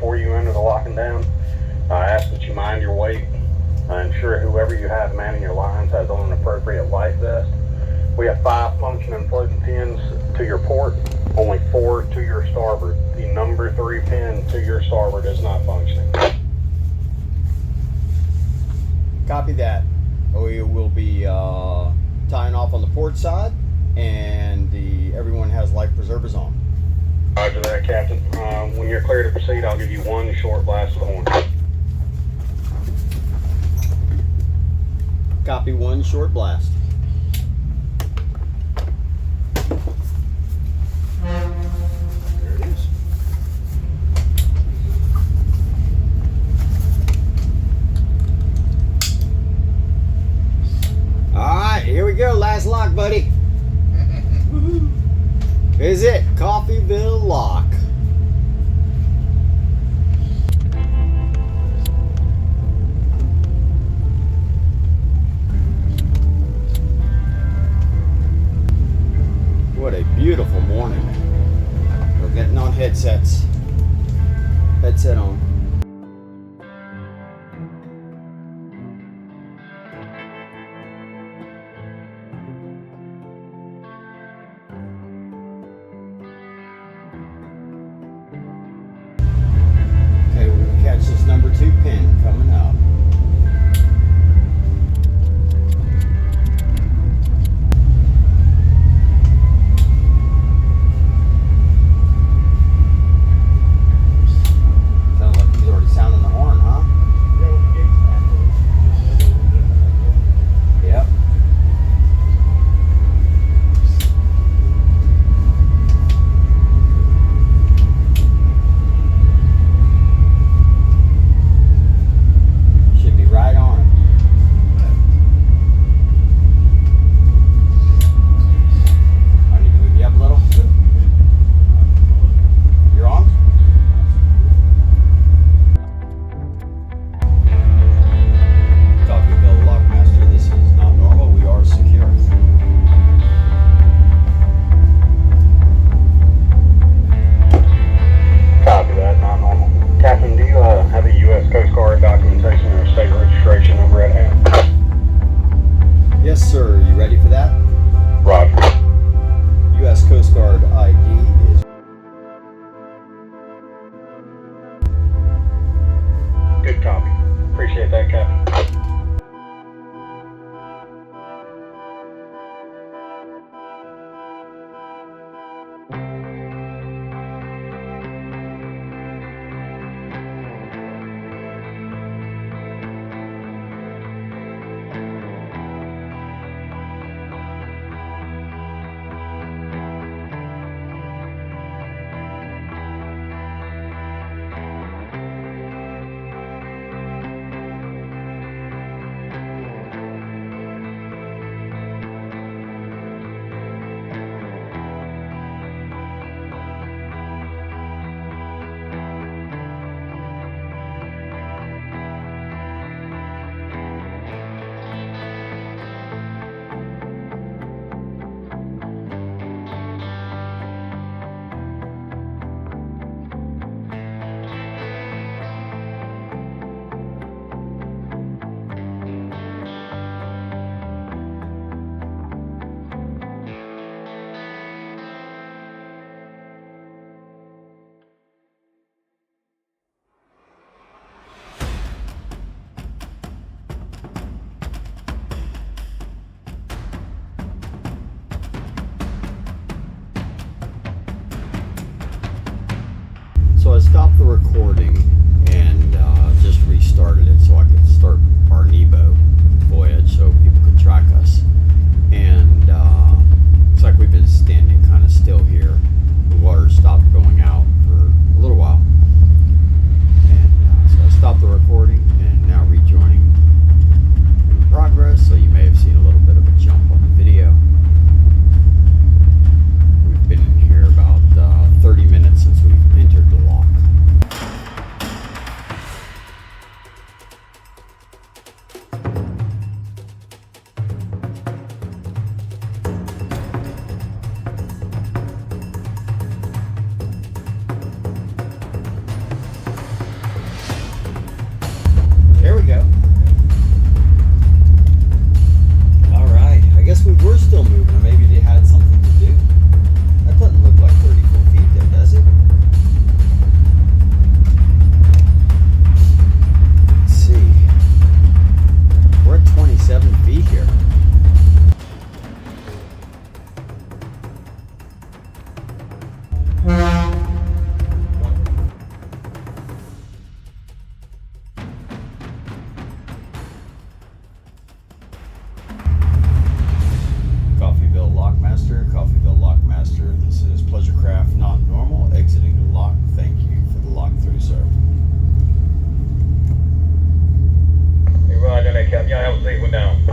before you enter the lock and dam. I ask that you mind your weight. Ensure whoever you have manning your lines has on an appropriate life vest. We have 5 functioning floating pins to your port, only 4 to your starboard. The number 3 pin to your starboard is not functioning. Copy that. We will be tying off on the port side, and everyone has life preservers on. Roger that, Captain. When you're clear to proceed, I'll give you 1 short blast of the horn. Copy, 1 short blast. There it is. Alright, here we go. Last lock, buddy. Is it Coffeeville Lock? What a beautiful morning. We're getting on headsets. Headset on. Okay, we're going to catch this number 2 pin coming up. Good copy. Appreciate that, Captain. So I stopped the recording and just restarted it so I could start our Nebo voyage so people could track us. And it's like we've been standing kind of still here. The water stopped going out for a little while. And so I stopped the recording and now rejoining in progress. So you may have seen a little bit of a jump on the video. We've been in here about 30 minutes since we've entered the lock. take one down.